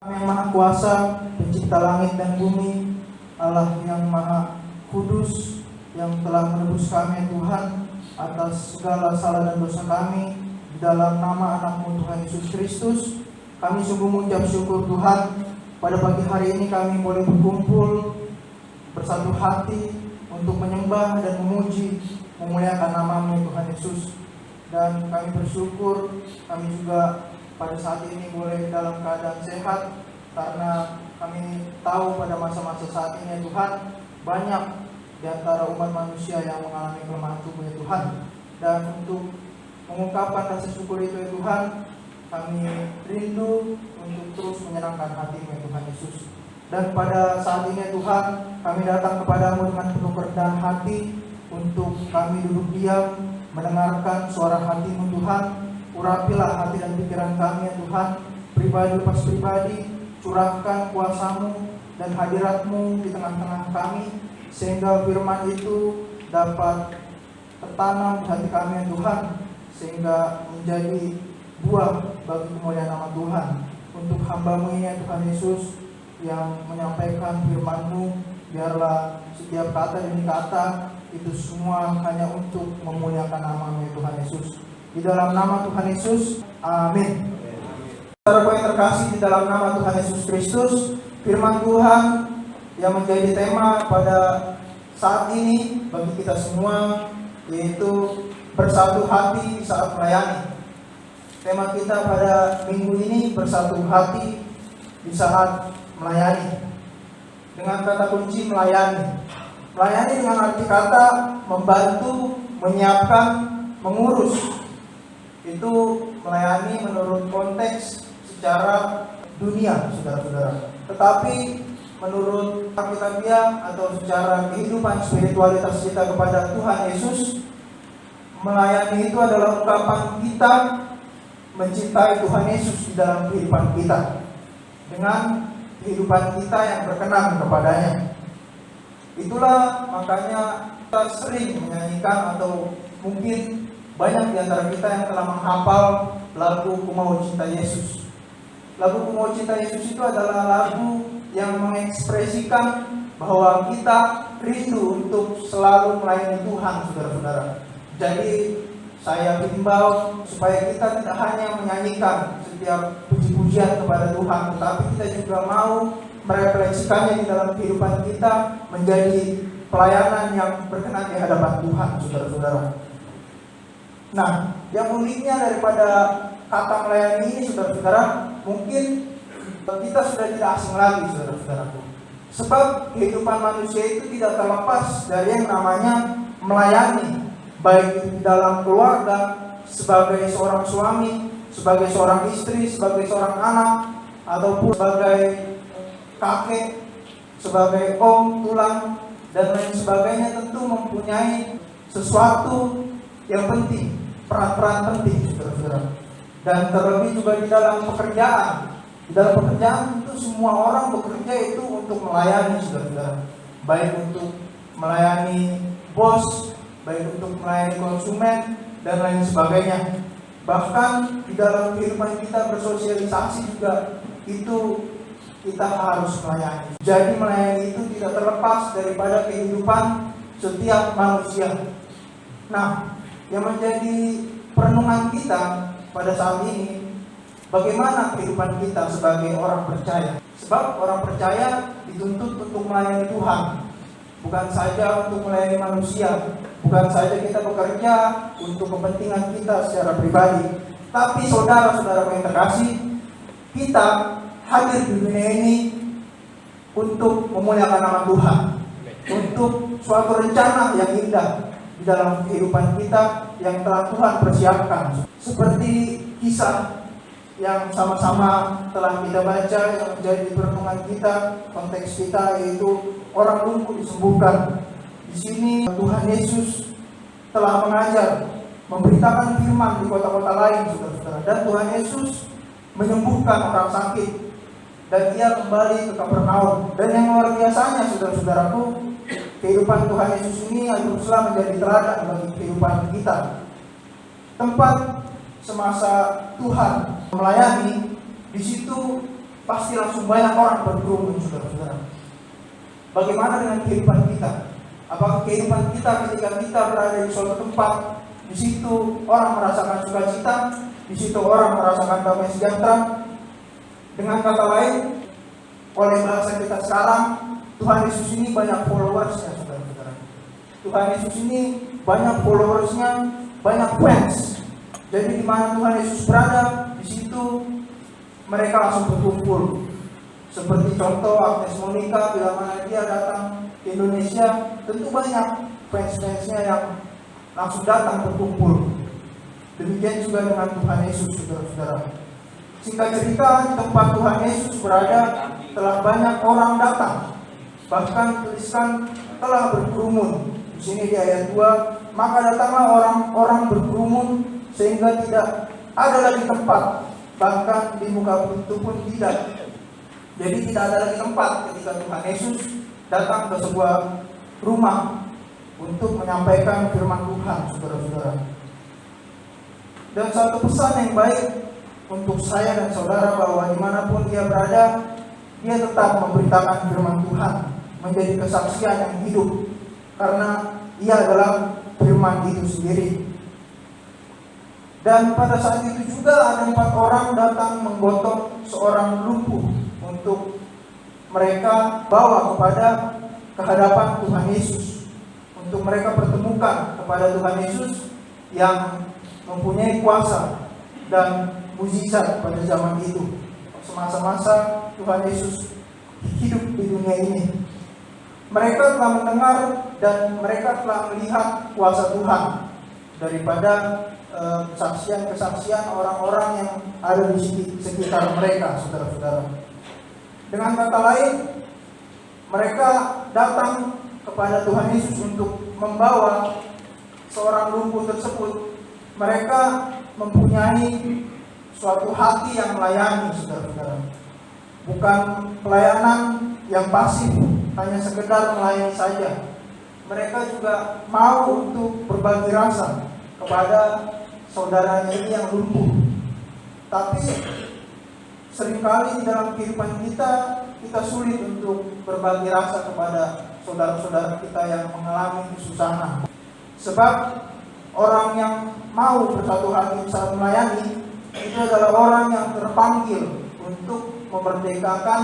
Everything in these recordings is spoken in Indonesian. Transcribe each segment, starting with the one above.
Yang Maha Kuasa, Pencipta langit dan bumi, Allah yang Maha Kudus, yang telah menebus kami Tuhan atas segala salah dan dosa kami, di dalam nama anak-Mu Tuhan Yesus Kristus, kami sungguh mengucap syukur Tuhan. Pada pagi hari ini kami boleh berkumpul bersatu hati untuk menyembah dan memuji, memuliakan nama-Mu Tuhan Yesus. Dan kami bersyukur, kami juga pada saat ini boleh dalam keadaan sehat, karena kami tahu pada masa-masa saat ini Tuhan, banyak di antara umat manusia yang mengalami kelemahan tubuh ya Tuhan. Dan untuk mengungkapkan rasa syukur itu ya Tuhan, kami rindu untuk terus menyenangkan hati-Mu ya Tuhan Yesus. Dan pada saat ini ya Tuhan, kami datang kepadamu dengan penuh kerendahan hati untuk kami duduk diam mendengarkan suara hati-Mu Tuhan. Urapilah hati dan pikiran kami ya Tuhan, pribadi lepas pribadi. Curahkan kuasa-Mu dan hadirat-Mu di tengah-tengah kami, sehingga firman itu dapat tertanam di hati kami ya Tuhan, sehingga menjadi buah bagi kemuliaan nama Tuhan. Untuk hamba-Mu ini ya Tuhan Yesus, yang menyampaikan firman-Mu, biarlah setiap kata demi kata itu semua hanya untuk memuliakan nama-Mu ya Tuhan Yesus. Di dalam nama Tuhan Yesus, amin. Saudara yang terkasih, di dalam nama Tuhan Yesus Kristus, firman Tuhan yang menjadi tema pada saat ini bagi kita semua, yaitu bersatu hati saat melayani. Tema kita pada minggu ini, bersatu hati di saat melayani. Dengan kata kunci melayani. Melayani dengan arti kata membantu, menyiapkan, mengurus. Itu melayani menurut konteks secara dunia, saudara-saudara. Tetapi menurut Alkitabiah atau secara kehidupan spiritualitas kita kepada Tuhan Yesus, melayani itu adalah ungkapan kita mencintai Tuhan Yesus di dalam kehidupan kita, dengan kehidupan kita yang berkenan kepadanya. Itulah makanya kita sering menyanyikan, atau mungkin banyak di antara kita yang telah menghafal lagu Ku Mau Cinta Yesus. Lagu Ku Mau Cinta Yesus itu adalah lagu yang mengekspresikan bahwa kita rindu untuk selalu melayani Tuhan, saudara-saudara. Jadi saya himbau supaya kita tidak hanya menyanyikan setiap puji-pujian kepada Tuhan, tetapi kita juga mau merefleksikannya di dalam kehidupan kita menjadi pelayanan yang berkenan di hadapan Tuhan, saudara-saudara. Nah, yang uniknya daripada kata melayani ini, saudara-saudara, mungkin kita sudah tidak asing lagi, saudara-saudaraku. Sebab kehidupan manusia itu tidak terlepas dari yang namanya melayani, baik di dalam keluarga, sebagai seorang suami, sebagai seorang istri, sebagai seorang anak, ataupun sebagai kakek, sebagai om, tulang, dan lain sebagainya. Tentu mempunyai sesuatu yang penting, peran-peran penting, saudara-saudara. Dan terlebih juga di dalam pekerjaan. Di dalam pekerjaan itu semua orang bekerja itu untuk melayani, saudara-saudara. Baik untuk melayani bos, baik untuk melayani konsumen, dan lain sebagainya. Bahkan di dalam kehidupan kita bersosialisasi juga itu kita harus melayani. Jadi melayani itu tidak terlepas daripada kehidupan setiap manusia. Nah, yang menjadi perenungan kita pada saat ini, bagaimana kehidupan kita sebagai orang percaya. Sebab orang percaya dituntut untuk melayani Tuhan, bukan saja untuk melayani manusia, bukan saja kita bekerja untuk kepentingan kita secara pribadi. Tapi saudara-saudara yang terkasih, kita hadir di dunia ini untuk memuliakan nama Tuhan, untuk suatu rencana yang indah di dalam kehidupan kita yang telah Tuhan persiapkan. Seperti kisah yang sama-sama telah kita baca, yang menjadi perenungan kita, konteks kita, yaitu orang lumpuh disembuhkan. Di sini Tuhan Yesus telah mengajar, memberitakan firman di kota-kota lain, saudara-saudara. Dan Tuhan Yesus menyembuhkan orang sakit, dan ia kembali ke Kapernaum. Dan yang luar biasanya, saudara-saudaraku, kehidupan Tuhan Yesus ini haruslah menjadi teladan bagi kehidupan kita. Tempat semasa Tuhan melayani, di situ pasti langsung banyak orang berkerumun, saudara-saudara. Bagaimana dengan kehidupan kita? Apakah kehidupan kita ketika kita berada di suatu tempat, di situ orang merasakan sukacita, di situ orang merasakan damai sejahtera? Dengan kata lain, oleh bahasa kita sekarang, Tuhan Yesus ini banyak followersnya, saudara-saudara. Tuhan Yesus ini banyak followersnya, banyak fans. Jadi di mana Tuhan Yesus berada, di situ mereka langsung berkumpul. Seperti contoh Agnes Monica, bila mana dia datang ke Indonesia, tentu banyak fans-fansnya yang langsung datang berkumpul. Demikian juga dengan Tuhan Yesus, saudara-saudara. Singkat cerita, di tempat Tuhan Yesus berada, telah banyak orang datang. Bahkan tuliskan telah berkerumun. Di sini di ayat 2, maka datanglah orang-orang berkerumun sehingga tidak ada lagi tempat, bahkan di muka pintu pun tidak. Jadi tidak ada lagi tempat ketika Tuhan Yesus datang ke sebuah rumah untuk menyampaikan firman Tuhan, saudara-saudara. Dan satu pesan yang baik untuk saya dan saudara, bahwa dimanapun dia berada, dia tetap memberitakan firman Tuhan, menjadi kesaksian yang hidup, karena ia adalah firman itu sendiri. Dan pada saat itu juga ada 4 orang datang menggotong seorang lumpuh untuk mereka bawa kepada kehadapan Tuhan Yesus, untuk mereka pertemukan kepada Tuhan Yesus yang mempunyai kuasa dan mujizat pada zaman itu, semasa-masa Tuhan Yesus hidup di dunia ini. Mereka telah mendengar dan mereka telah melihat kuasa Tuhan daripada kesaksian-kesaksian orang-orang yang ada di sekitar mereka, saudara-saudara. Dengan kata lain, mereka datang kepada Tuhan Yesus untuk membawa seorang lumpuh tersebut. Mereka mempunyai suatu hati yang melayani, saudara-saudara. Bukan pelayanan yang pasif, hanya sekedar melayani saja. Mereka juga mau untuk berbagi rasa kepada saudaranya ini yang lumpuh. Tapi seringkali di dalam kehidupan kita sulit untuk berbagi rasa kepada saudara-saudara kita yang mengalami kesusahan. Sebab orang yang mau bersatu hati saat melayani itu adalah orang yang terpanggil untuk memerdekakan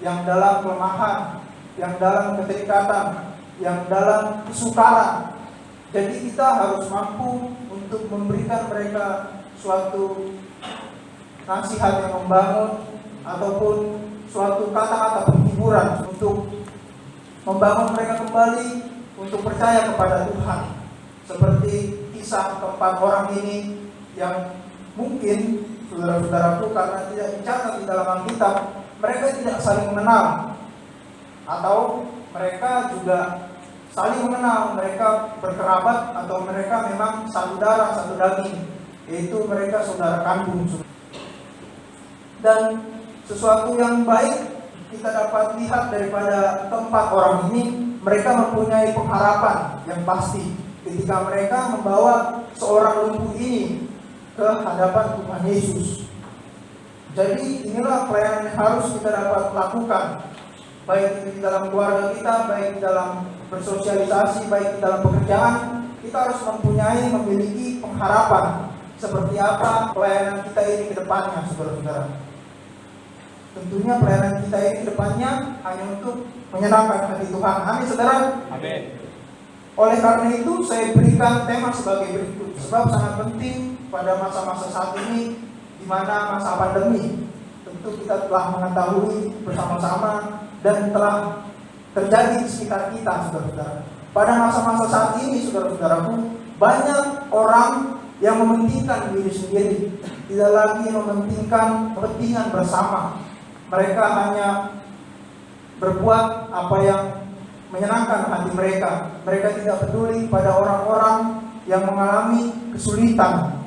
yang dalam kelemahan, yang dalam keterikatan, yang dalam kesukaran. Jadi kita harus mampu untuk memberikan mereka suatu nasihat yang membangun, ataupun suatu kata-kata penghiburan untuk membangun mereka kembali untuk percaya kepada Tuhan. Seperti kisah keempat orang ini yang mungkin saudara-saudaraku, karena tidak dicatat di dalam Alkitab, mereka tidak saling mengenal, atau mereka juga saling mengenal, mereka berkerabat, atau mereka memang satu darah, satu daging, yaitu mereka saudara kandung. Dan sesuatu yang baik kita dapat lihat daripada keempat orang ini, mereka mempunyai pengharapan yang pasti ketika mereka membawa seorang lumpuh ini ke hadapan Tuhan Yesus. Jadi inilah pelayanan yang harus kita dapat lakukan, baik di dalam keluarga kita, baik di dalam bersosialisasi, baik di dalam pekerjaan. Kita harus memiliki pengharapan seperti apa pelayanan kita ini ke depannya, saudara-saudara. Tentunya pelayanan kita ini ke depannya hanya untuk menyenangkan hati Tuhan. Amin, saudara. Amin. Oleh karena itu saya berikan tema sebagai berikut, sebab sangat penting pada masa-masa saat ini, di mana masa pandemi. Tentu kita telah mengetahui bersama-sama dan telah terjadi di sekitar kita, saudara-saudara. Pada masa-masa saat ini, saudara-saudaraku, banyak orang yang mementingkan diri sendiri, tidak lagi mementingkan kepentingan bersama. Mereka hanya berbuat apa yang menyenangkan hati mereka. Mereka tidak peduli pada orang-orang yang mengalami kesulitan.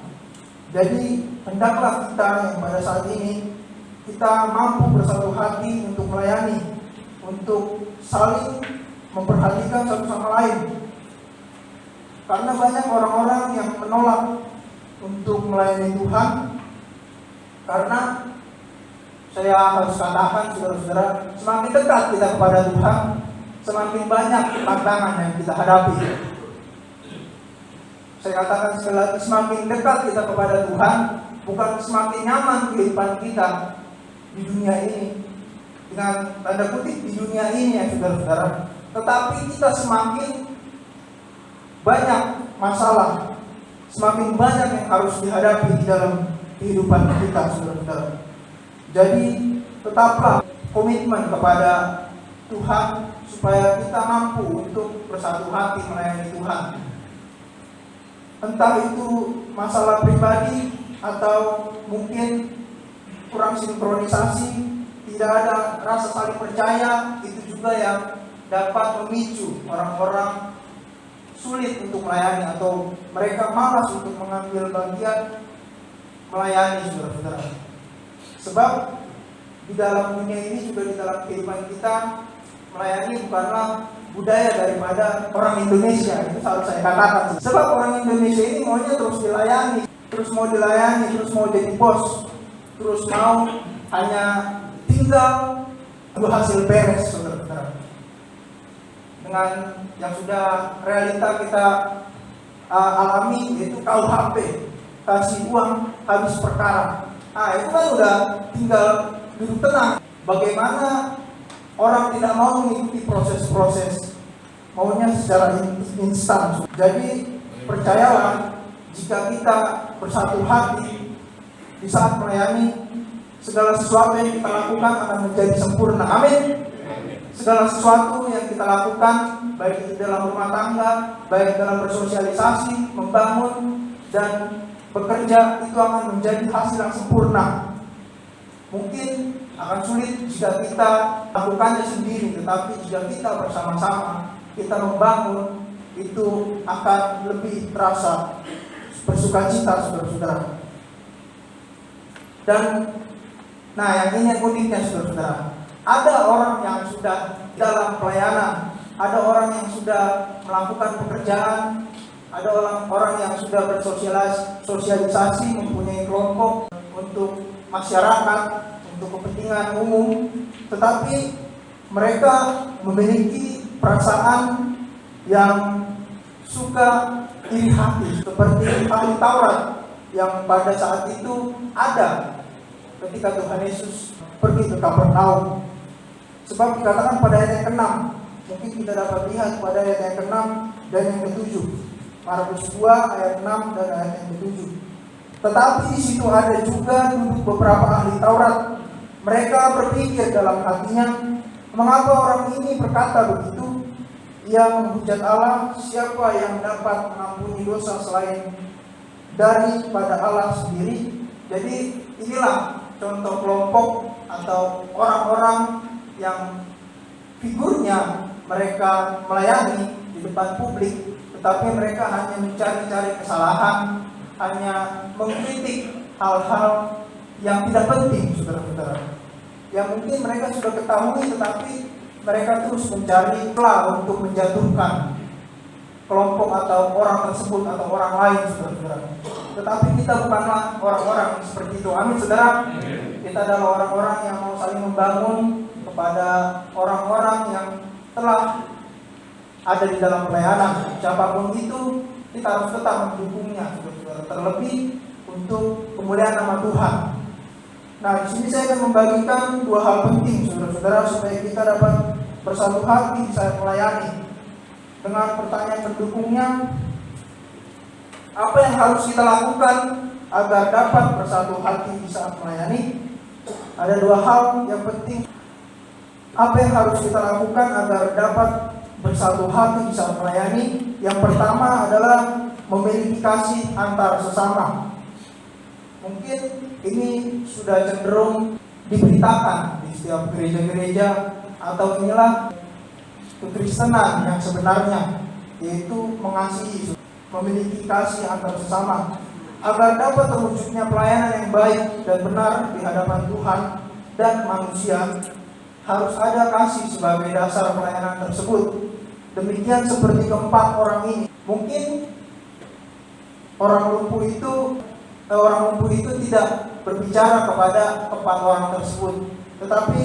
Jadi hendaklah kita yang pada saat ini kita mampu bersatu hati untuk melayani, untuk saling memperhatikan satu sama lain. Karena banyak orang-orang yang menolak untuk melayani Tuhan karena Saya harus katakan saudara-saudara, semakin dekat kita kepada Tuhan, semakin banyak tantangan yang kita hadapi. Saya katakan sekali lagi, semakin dekat kita kepada Tuhan, bukan semakin nyaman kehidupan kita di dunia ini, dengan tanda kutip di dunia ini ya saudara-saudara, tetapi kita semakin banyak masalah, semakin banyak yang harus dihadapi di dalam kehidupan kita saudara-saudara. Jadi tetaplah komitmen kepada Tuhan supaya kita mampu untuk bersatu hati melayani Tuhan. Entah itu masalah pribadi atau mungkin kurang sinkronisasi, tidak ada rasa saling percaya, itu juga yang dapat memicu orang-orang sulit untuk melayani atau mereka malas untuk mengambil bagian melayani saudara-saudara. Sebab di dalam dunia ini juga di dalam kehidupan kita, melayani bukanlah budaya daripada orang Indonesia, itu selalu saya katakan. Sebab orang Indonesia ini maunya terus dilayani, terus mau dilayani, terus mau jadi bos, terus mau hanya tinggal tunggu hasil beres saudara-saudara. Dengan yang sudah realita kita alami, yaitu KUHP, kasih uang habis perkara. Itu kan udah tinggal duduk tenang. Bagaimana orang tidak mau mengikuti proses-proses, maunya secara instan. Jadi percayalah, jika kita bersatu hati di saat melayani, segala sesuatu yang kita lakukan akan menjadi sempurna. Amin. Segala sesuatu yang kita lakukan, baik di dalam rumah tangga, baik dalam bersosialisasi, membangun, dan bekerja, itu akan menjadi hasil yang sempurna. Mungkin akan sulit jika kita lakukannya sendiri, tetapi jika kita bersama-sama, kita membangun, itu akan lebih terasa bersukacita saudara-saudara. Dan yang ini yang uniknya saudara-saudara, ada orang yang sudah dalam pelayanan, ada orang yang sudah melakukan pekerjaan, ada orang yang sudah bersosialisasi, mempunyai kelompok untuk masyarakat, untuk kepentingan umum, tetapi mereka memiliki perasaan yang suka iri hati, seperti ahli Taurat yang pada saat itu ada ketika Tuhan Yesus pergi ke Kapernaum. Sebab dikatakan pada ayat yang ke-6, mungkin kita dapat lihat pada ayat yang ke-6 dan yang ke-7. Markus 2 ayat 6 dan ayat yang ke-7. Tetapi di situ ada juga duduk beberapa ahli Taurat. Mereka berpikir dalam hatinya, mengapa orang ini berkata begitu? Ia menghujat Allah, siapa yang dapat mengampuni dosa selain daripada Allah sendiri? Jadi inilah contoh kelompok atau orang-orang yang figurnya mereka melayani di depan publik, tetapi mereka hanya mencari-cari kesalahan, hanya mengkritik hal-hal yang tidak penting saudara-saudara, yang mungkin mereka sudah ketahui, tetapi mereka terus mencari celah untuk menjatuhkan kelompok atau orang tersebut atau orang lain saudara-saudara. Tetapi kita bukanlah orang-orang seperti itu. Amin saudara. Kita adalah orang-orang yang mau saling membangun kepada orang-orang yang telah ada di dalam pelayanan. Siapapun itu, kita harus tetap mendukungnya saudara-saudara, terlebih untuk kemuliaan nama Tuhan. Di sini saya akan membagikan dua hal penting saudara-saudara supaya kita dapat bersatu hati saat melayani. Dengan pertanyaan pendukungnya, apa yang harus kita lakukan agar dapat bersatu hati di saat melayani? Ada dua hal yang penting. Apa yang harus kita lakukan agar dapat bersatu hati di saat melayani? Yang pertama adalah memiliki kasih antar sesama. Mungkin ini sudah cenderung diberitakan di setiap gereja-gereja, atau inilah kekristenan yang sebenarnya, yaitu mengasihi, memiliki kasih antar sesama. Agar dapat terwujudnya pelayanan yang baik dan benar di hadapan Tuhan dan manusia, harus ada kasih sebagai dasar pelayanan tersebut. Demikian seperti keempat orang ini. Mungkin orang lumpuh itu tidak berbicara kepada keempat orang tersebut. Tetapi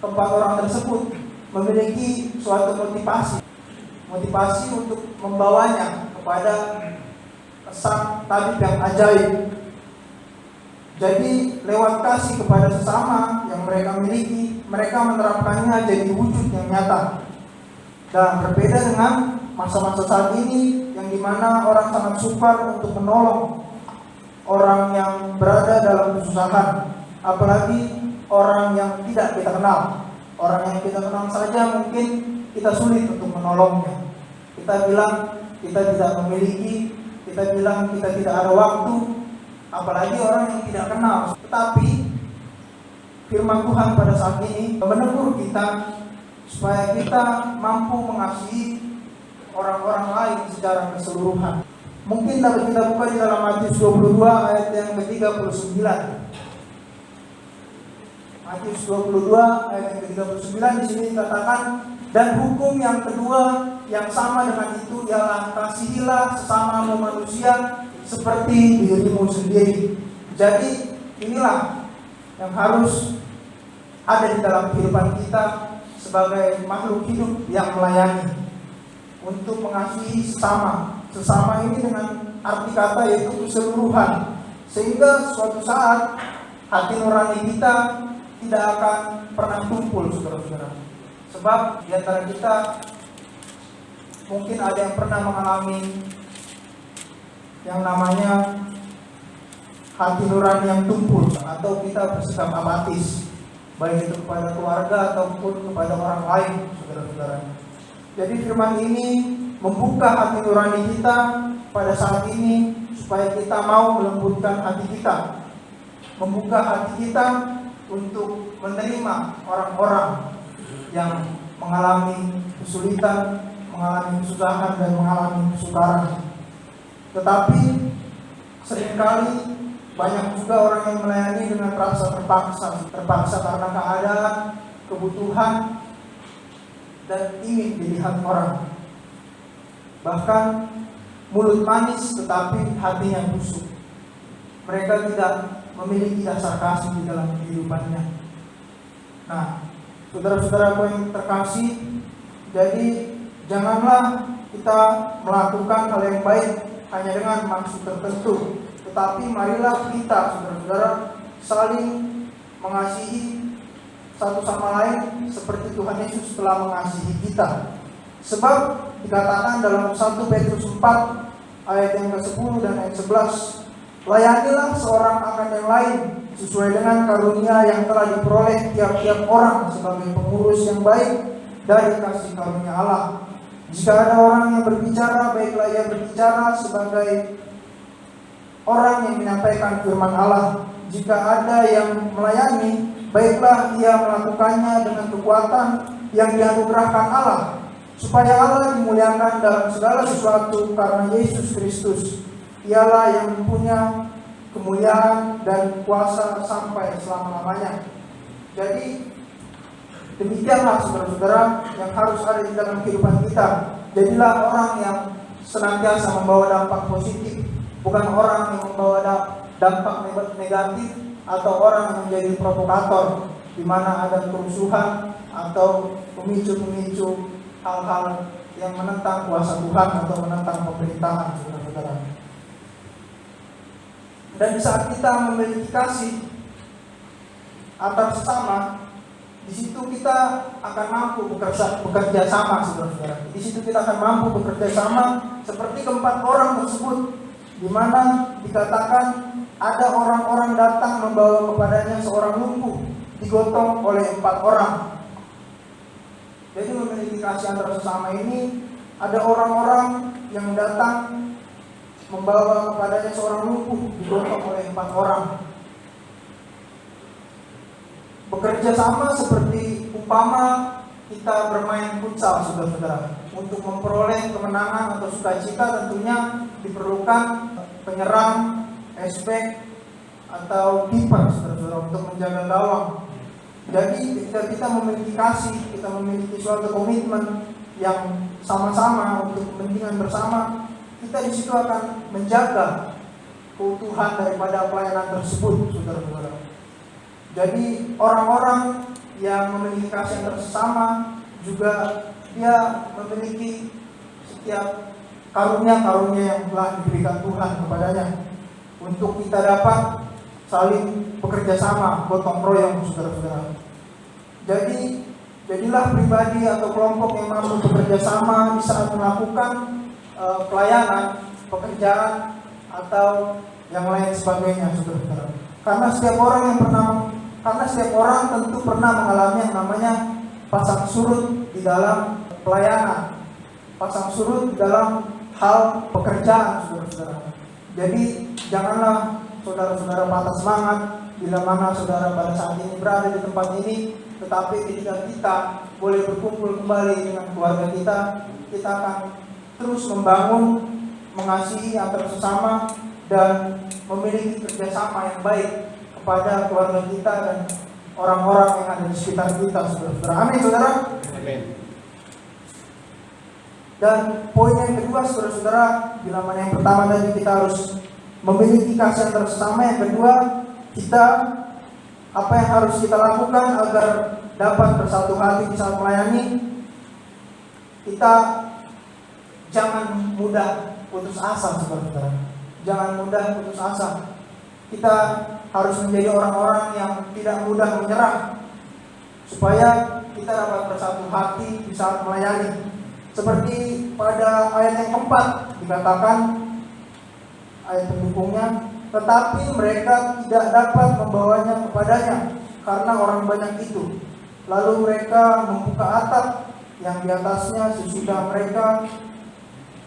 keempat orang tersebut memiliki suatu motivasi untuk membawanya kepada sang tabib yang ajaib. Jadi lewat kasih kepada sesama yang mereka miliki, mereka menerapkannya jadi wujud yang nyata. Dan berbeda dengan masa-masa saat ini yang dimana orang sangat sukar untuk menolong orang yang berada dalam kesusahan, apalagi orang yang tidak kita kenal. Orang yang kita kenal saja mungkin kita sulit untuk menolongnya. Kita bilang kita tidak memiliki, kita bilang kita tidak ada waktu, apalagi orang yang tidak kenal. Tetapi firman Tuhan pada saat ini menegur kita supaya kita mampu mengasihi orang-orang lain secara keseluruhan. Mungkin dapat kita buka di dalam Matius 22 ayat yang ke-39. Matius 22 ayat yang ke-39 di sini dikatakan, dan hukum yang kedua yang sama dengan itu ialah kasihilah sesama manusia seperti dirimu sendiri. Jadi inilah yang harus ada di dalam kehidupan kita sebagai makhluk hidup yang melayani, untuk mengasihi sesama ini dengan arti kata yaitu keseluruhan, sehingga suatu saat hati nurani kita tidak akan pernah tumpul, saudara-saudara. Sebab di antara kita mungkin ada yang pernah mengalami yang namanya hati nurani yang tumpul, atau kita bersikap apatis, baik itu kepada keluarga ataupun kepada orang lain, saudara-saudara. Jadi firman ini membuka hati nurani kita pada saat ini supaya kita mau melembutkan hati kita, membuka hati kita untuk menerima orang-orang yang mengalami kesulitan, mengalami kesusahan, dan mengalami kesukaran. Tetapi seringkali banyak juga orang yang melayani dengan rasa terpaksa karena keadaan, kebutuhan, dan ingin dilihat orang. Bahkan mulut manis tetapi hatinya busuk. Mereka tidak memiliki dasar kasih di dalam kehidupannya. Nah, saudara-saudaraku yang terkasih, jadi janganlah kita melakukan hal yang baik hanya dengan maksud tertentu, tetapi marilah kita, saudara-saudara, saling mengasihi satu sama lain seperti Tuhan Yesus telah mengasihi kita. Sebab dikatakan dalam 1 Petrus 4 ayat yang ke-10 dan ayat 11, layanilah seorang akan yang lain sesuai dengan karunia yang telah diperoleh tiap-tiap orang sebagai pengurus yang baik dari kasih karunia Allah. Jika ada orang yang berbicara, baiklah ia berbicara sebagai orang yang menyampaikan firman Allah. Jika ada yang melayani, baiklah ia melakukannya dengan kekuatan yang dianugerahkan Allah, supaya Allah dimuliakan dalam segala sesuatu karena Yesus Kristus. Ialah yang mempunyai kemuliaan dan kuasa sampai selama-lamanya. Jadi demikianlah saudara-saudara yang harus ada di dalam kehidupan kita. Jadilah orang yang senantiasa membawa dampak positif, bukan orang yang membawa dampak negatif, atau orang yang menjadi provokator di mana ada kerusuhan atau pemicu-pemicu hal-hal yang menentang kuasa Tuhan atau menentang pemerintahan, saudara-saudara. Dan di saat kita memiliki kasih antar sesama, di situ kita akan mampu bekerja sama, saudara-saudara. Di situ kita akan mampu bekerja sama seperti keempat orang tersebut, di mana dikatakan ada orang-orang datang membawa kepadanya seorang lumpuh digotong oleh 4 orang. Jadi memiliki kasih antar sesama ini, ada orang-orang yang datang membawa kepadanya seorang lumpuh digotong oleh 4 orang. Bekerja sama seperti umpama kita bermain futsal, saudara-saudara. Untuk memperoleh kemenangan atau sukacita tentunya diperlukan penyerang, S-back, atau kiper, saudara-saudara, untuk menjaga gawang. Jadi ketika kita memiliki kasih, kita memiliki suatu komitmen yang sama-sama untuk kepentingan bersama, kita di situ akan menjaga keutuhan daripada pelayanan tersebut, saudara-saudara. Jadi orang-orang yang memiliki kasih yang tersesama juga dia memiliki setiap karunia-karunia yang telah diberikan Tuhan kepadanya untuk kita dapat saling bekerja sama, gotong royong, saudara-saudara. Jadi jadilah pribadi atau kelompok yang mampu bekerja sama di saat melakukan pelayanan, pekerjaan atau yang lain sebagainya, saudara-saudara. Karena setiap orang tentu pernah mengalami yang namanya pasang surut di dalam pelayanan, pasang surut di dalam hal pekerjaan, saudara-saudara. Jadi janganlah saudara-saudara patah semangat bila mana saudara pada saat ini berada di tempat ini, tetapi ketika kita boleh berkumpul kembali dengan keluarga kita, kita akan terus membangun, mengasihi antar sesama, dan memiliki kerjasama yang baik kepada keluarga kita dan orang-orang yang ada di sekitar kita, saudara-saudara. Amin, saudara. Amin. Dan poin yang kedua, saudara-saudara, bila mana yang pertama tadi kita harus memiliki kasih yang tersesama, yang kedua kita apa yang harus kita lakukan agar dapat bersatu hati di saat melayani. Kita jangan mudah putus asa, saudara-saudara. Jangan mudah putus asa. Kita harus menjadi orang-orang yang tidak mudah menyerah, supaya kita dapat bersatu hati di saat melayani. Seperti pada ayat yang keempat dikatakan, ayat pendukungnya, tetapi mereka tidak dapat membawanya kepadanya karena orang banyak itu. Lalu mereka membuka atap yang di atasnya,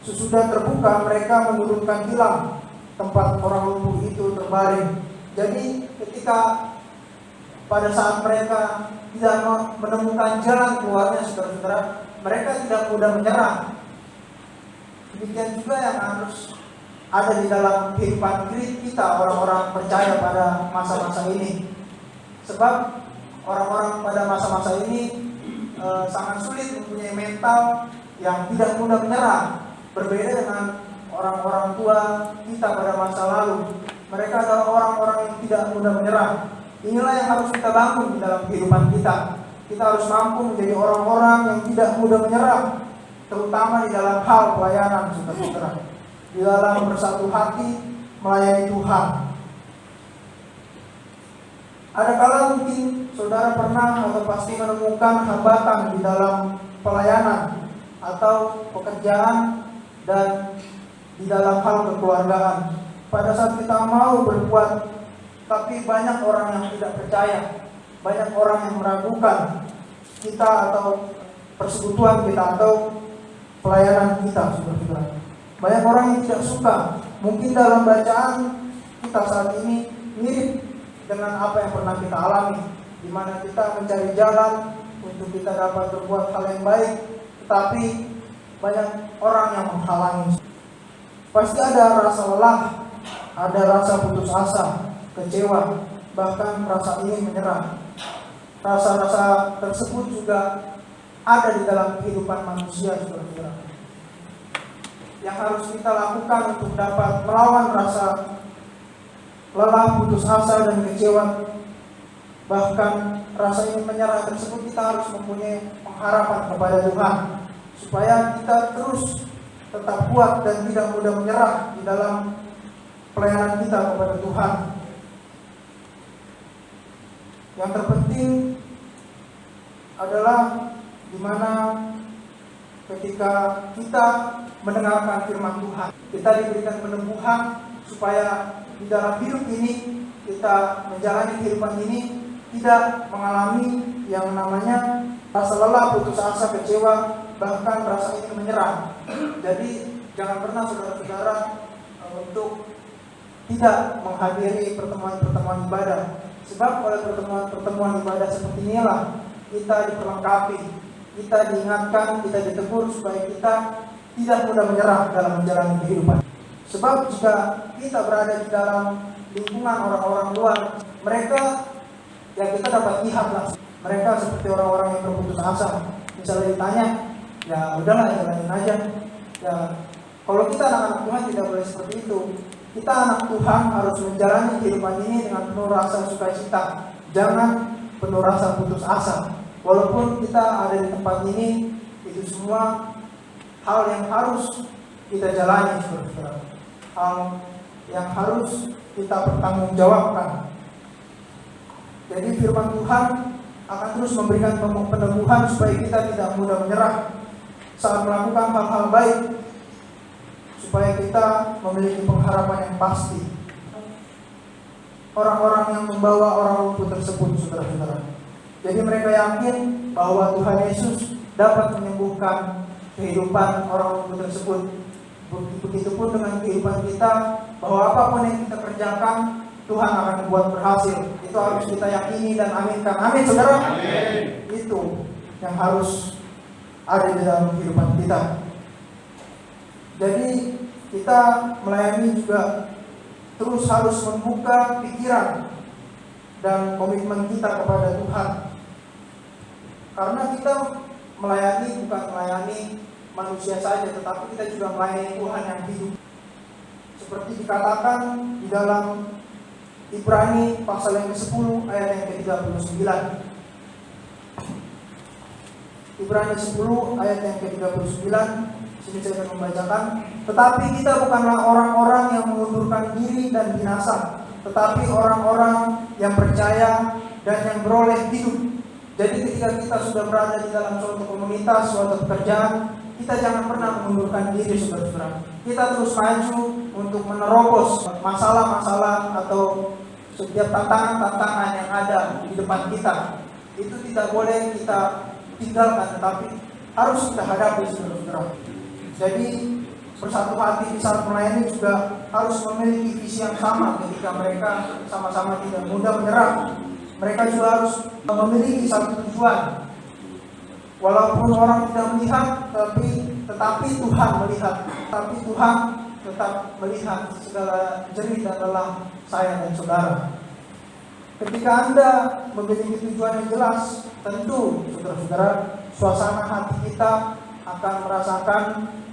sesudah terbuka mereka menurunkan tilam tempat orang lumpuh itu terbaring. Jadi ketika pada saat mereka tidak menemukan jalan keluarnya, saudara-saudara, mereka tidak mudah menyerah. Demikian juga yang harus ada di dalam kehidupan kita, orang-orang percaya pada masa-masa ini. Sebab orang-orang pada masa-masa ini sangat sulit mempunyai mental yang tidak mudah menyerah. Berbeda dengan orang-orang tua kita pada masa lalu. Mereka adalah orang-orang yang tidak mudah menyerah. Inilah yang harus kita bangun di dalam kehidupan kita. Kita harus mampu menjadi orang-orang yang tidak mudah menyerah, terutama di dalam hal pelayanan, saudara-saudara. Di dalam bersatu hati melayani Tuhan. Adakala mungkin saudara pernah atau pasti menemukan hambatan di dalam pelayanan atau pekerjaan dan di dalam hal kekeluargaan. Pada saat kita mau berbuat, tapi banyak orang yang tidak percaya, banyak orang yang meragukan kita atau persekutuan kita atau pelayanan kita, saudara-saudara. Banyak orang yang tidak suka. Mungkin dalam bacaan kita saat ini mirip dengan apa yang pernah kita alami, di mana kita mencari jalan untuk kita dapat berbuat hal yang baik, tetapi banyak orang yang menghalangi. Pasti ada rasa lelah, ada rasa putus asa, kecewa, bahkan rasa ingin menyerah. Rasa-rasa tersebut juga ada di dalam kehidupan manusia, saudara-saudara. Yang harus kita lakukan untuk dapat melawan rasa lelah, putus asa, dan kecewa, bahkan rasa ingin menyerah tersebut, kita harus mempunyai pengharapan kepada Tuhan, supaya kita terus tetap kuat dan tidak mudah menyerah di dalam pelayanan kita kepada Tuhan. Yang terpenting adalah di mana ketika kita mendengarkan firman Tuhan, kita diberikan peneguhan supaya di dalam hidup ini, kita menjalani kehidupan ini tidak mengalami yang namanya rasa lelah, putus asa, kecewa, bahkan rasa ingin menyerah. Jadi jangan pernah saudara-saudara untuk tidak menghadiri pertemuan-pertemuan ibadah. Sebab oleh pertemuan-pertemuan ibadah seperti inilah kita diperlengkapi, kita diingatkan, kita ditegur supaya kita tidak mudah menyerah dalam menjalani kehidupan. Sebab jika kita berada di dalam lingkungan orang-orang luar, mereka ya kita dapat lihatlah, mereka seperti orang-orang yang berputus asa. Misalnya ditanya, ya udahlah jalanin aja. Ya kalau kita anak-anak Tuhan tidak boleh seperti itu. kita anak Tuhan harus menjalani kehidupan ini dengan penuh rasa sukacita, jangan penuh rasa putus asa. Walaupun kita ada di tempat ini, itu semua hal yang harus kita jalani, saudara-saudara. Hal yang harus kita pertanggungjawabkan. Jadi firman Tuhan akan terus memberikan peneguhan supaya kita tidak mudah menyerah saat melakukan hal-hal baik, supaya kita memiliki pengharapan yang pasti. Orang-orang yang membawa orang lumpuh tersebut, saudara-saudara, jadi mereka yakin bahwa Tuhan Yesus dapat menyembuhkan kehidupan orang lumpuh tersebut. Begitupun dengan kehidupan kita, bahwa apapun yang kita kerjakan, Tuhan akan membuat berhasil. Itu harus kita yakini dan aminkan. Amin, saudara. Amin. Itu yang harus ada di dalam kehidupan kita. Jadi kita melayani juga terus harus membuka pikiran dan komitmen kita kepada Tuhan. Karena kita melayani bukan melayani manusia saja, tetapi kita juga melayani Tuhan yang hidup. Seperti dikatakan di dalam Ibrani pasal yang ke-10 ayat yang ke-39. Ibrani 10 ayat yang ke-39. Sini saya akan membacakan. Tetapi kita bukanlah orang-orang yang mengundurkan diri dan binasa, tetapi orang-orang yang percaya dan yang beroleh hidup. Jadi ketika kita sudah berada di dalam suatu komunitas, suatu pekerjaan, kita jangan pernah mengundurkan diri, saudara-saudara. Kita terus maju untuk menerobos masalah-masalah atau setiap tantangan-tantangan yang ada di depan kita. Itu tidak boleh kita tinggalkan, tetapi harus kita hadapi, saudara-saudara. Jadi bersatu hati di saat melayani juga harus memiliki visi yang sama ketika mereka sama-sama tidak mudah menyerah. Mereka juga harus memiliki satu tujuan. Walaupun orang tidak melihat, tetapi Tuhan melihat. Tapi Tuhan tetap melihat segala jerih dan lelah saya dan saudara. Ketika Anda memiliki tujuan yang jelas, tentu saudara-saudara, suasana hati kita akan merasakan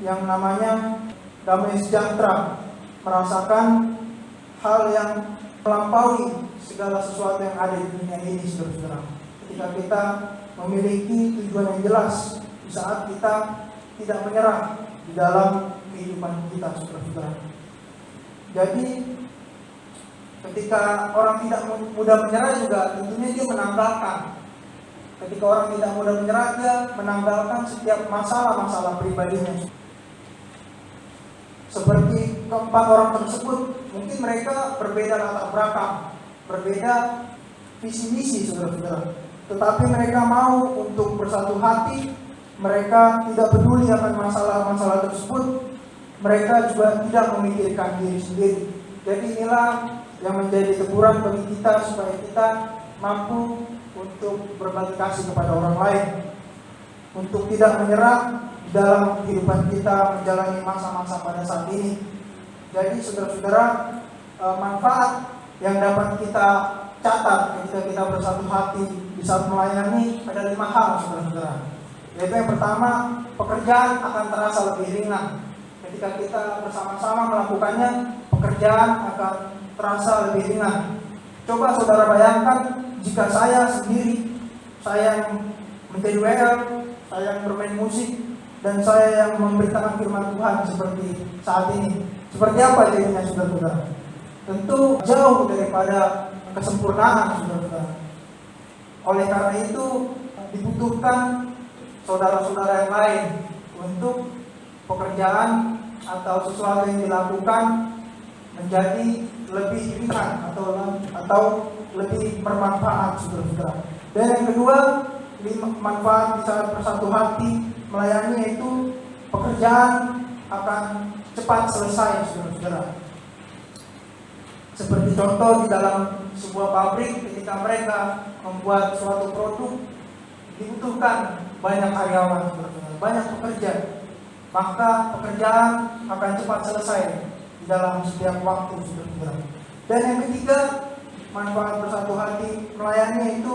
yang namanya damai sejahtera, merasakan hal yang melampaui segala sesuatu yang ada di dunia ini, saudara-saudara. Ketika kita memiliki tujuan yang jelas, di saat kita tidak menyerah di dalam kehidupan kita, saudara-saudara. Jadi ketika orang tidak mudah menyerah juga tentunya dia menanggalkan. Ketika orang tidak mudah menyerah, dia menanggalkan setiap masalah-masalah pribadinya. Seperti keempat orang tersebut, mungkin mereka berbeda latar belakang, berbeda visi misi, saudara-saudara. Tetapi mereka mau untuk bersatu hati. Mereka tidak peduli akan masalah-masalah tersebut. Mereka juga tidak memikirkan diri sendiri. Jadi inilah yang menjadi teguran bagi kita supaya kita mampu untuk berbagi kasih kepada orang lain, untuk tidak menyerah dalam kehidupan kita menjalani masa-masa pada saat ini. Jadi saudara-saudara, manfaat yang dapat kita catat ketika kita bersatu hati di saat melayani ada 5 hal, saudara-saudara. Yaitu yang pertama, pekerjaan akan terasa lebih ringan. Ketika kita bersama-sama melakukannya, pekerjaan akan terasa lebih ringan. Coba saudara bayangkan jika saya sendiri, saya yang menjadi WL, saya yang bermain musik, dan saya yang memberitakan firman Tuhan seperti saat ini. Seperti apa jadinya, saudara-saudara? Tentu jauh daripada kesempurnaan, saudara-saudara. Oleh karena itu dibutuhkan saudara-saudara yang lain untuk pekerjaan atau sesuatu yang dilakukan menjadi lebih ringan atau lebih bermanfaat, saudara-saudara. Dan yang kedua, manfaat di saat bersatu hati melayani, yaitu pekerjaan akan cepat selesai, saudara-saudara. Seperti contoh di dalam sebuah pabrik, ketika mereka membuat suatu produk, dibutuhkan banyak karyawan, saudara-saudara, banyak pekerja. Maka pekerjaan akan cepat selesai di dalam setiap waktu, saudara-saudara. Dan yang ketiga, manfaat bersatu hati melayani itu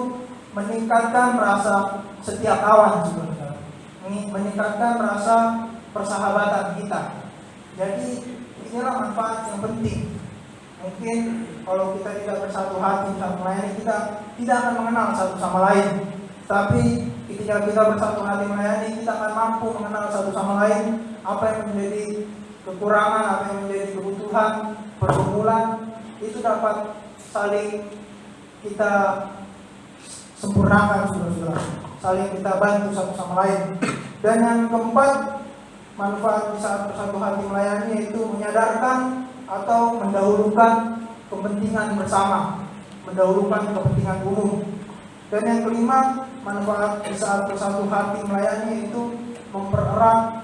meningkatkan rasa setia kawan, meningkatkan rasa persahabatan kita. Jadi inilah manfaat yang penting. Mungkin kalau kita tidak bersatu hati saat melayani, kita tidak akan mengenal satu sama lain. Tapi ketika kita bersatu hati melayani, kita akan mampu mengenal satu sama lain, apa yang menjadi kekurangan, apa yang menjadi kebutuhan, pergumulan, itu dapat saling kita sempurnakan, saudara-saudara. Saling kita bantu satu sama lain. Dan yang keempat, manfaat di saat bersatu hati melayani yaitu menyadarkan atau mendahulukan kepentingan bersama, mendahulukan kepentingan umum. Dan yang kelima, manfaat di saat bersatu hati melayani itu mempererat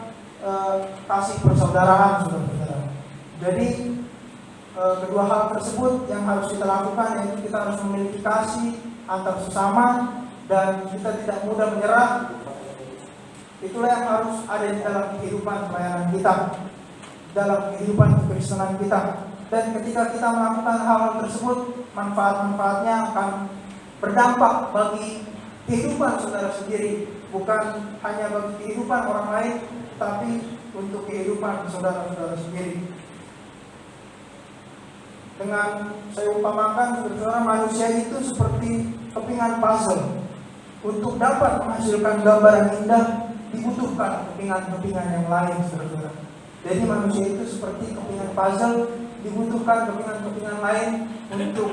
kasih persaudaraan, saudara-saudara. Jadi kedua hal tersebut yang harus kita lakukan, yaitu kita harus memiliki kasih antar sesama dan kita tidak mudah menyerah. Itulah yang harus ada di dalam kehidupan pelayanan kita, dalam kehidupan kekristenan kita. Dan ketika kita melakukan hal tersebut, manfaat-manfaatnya akan berdampak bagi kehidupan saudara sendiri, bukan hanya bagi kehidupan orang lain, tapi untuk kehidupan saudara-saudara sendiri. Dengan saya umpamakan, saudara, manusia itu seperti kepingan puzzle. Untuk dapat menghasilkan gambaran indah dibutuhkan kepingan-kepingan yang lain, saudara. Jadi manusia itu seperti kepingan puzzle, dibutuhkan kepingan-kepingan lain untuk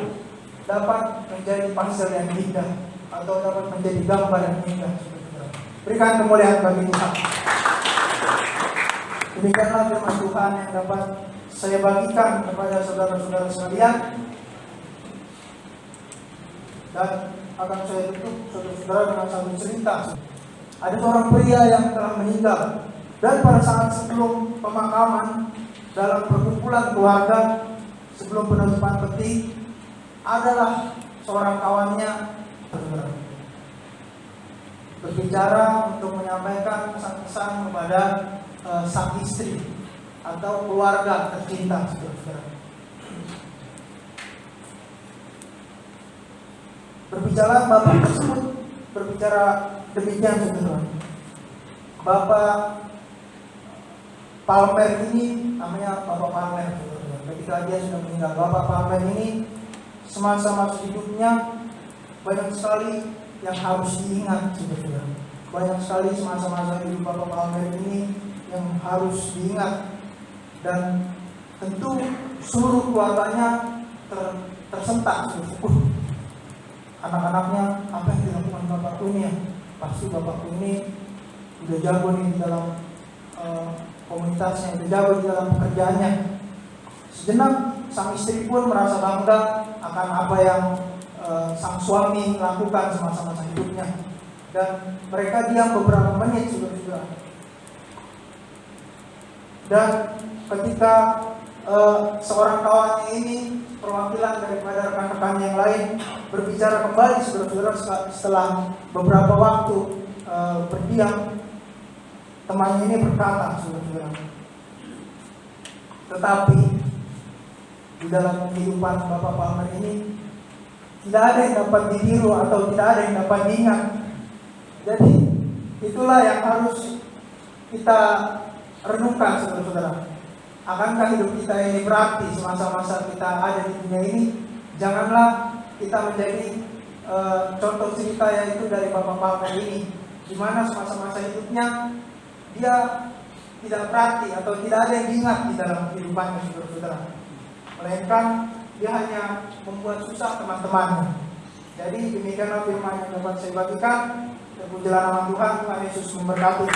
dapat menjadi puzzle yang indah atau dapat menjadi gambar yang indah, saudara. Berikan kemuliaan bagi Tuhan. Demikianlah firman Tuhan yang dapat saya bagikan kepada saudara-saudara sekalian. Dan akan saya tutup, saudara-saudara, dengan satu cerita. Ada seorang pria yang telah meninggal, dan pada saat sebelum pemakaman, dalam perkumpulan keluarga, sebelum penutupan peti, adalah seorang kawannya, saudara, berbicara untuk menyampaikan pesan-pesan kepada sang istri atau keluarga tercinta, saudara. Berbicara bapak tersebut berbicara demikian, saudara. Bapak Palmer ini, namanya Bapak Palmer, saudara. Ketika dia sudah meninggal, Bapak Palmer ini semasa-masa hidupnya banyak sekali yang harus diingat, saudara. Banyak sekali semasa-masa hidup Bapak Palmer ini yang harus diingat, dan tentu seluruh keluarganya tersentak. Anak-anaknya, apa yang dilakukan bapakku ini ya? Pasti bapakku ini udah jago nih di dalam komunitasnya, udah jago di dalam pekerjaannya. Sejenak sang istri pun merasa bangga akan apa yang sang suami lakukan semasa-masa hidupnya. Dan mereka diam beberapa menit, saudara-saudara. Dan ketika seorang kawannya ini, perwakilan daripada rekan-rekan yang lain, berbicara kembali, saudara-saudara, setelah beberapa waktu berdiam, temannya ini berkata, saudara-saudara, tetapi di dalam kehidupan Bapak Palmer ini tidak ada yang dapat ditiru atau tidak ada yang dapat diingat. Jadi itulah yang harus kita renungkan, saudara-saudara. Akankah hidup kita ini berarti semasa-masa kita ada di dunia ini? Janganlah kita menjadi contoh cerita yaitu dari Bapak Palmer ini, di mana semasa-masa hidupnya dia tidak berarti atau tidak ada yang diingat di dalam kehidupannya, saudara-saudara. Melainkan dia hanya membuat susah teman-temannya. Jadi demikianlah firman yang dapat saya bagikan. Terpujilah nama Tuhan. Tuhan Yesus memberkati.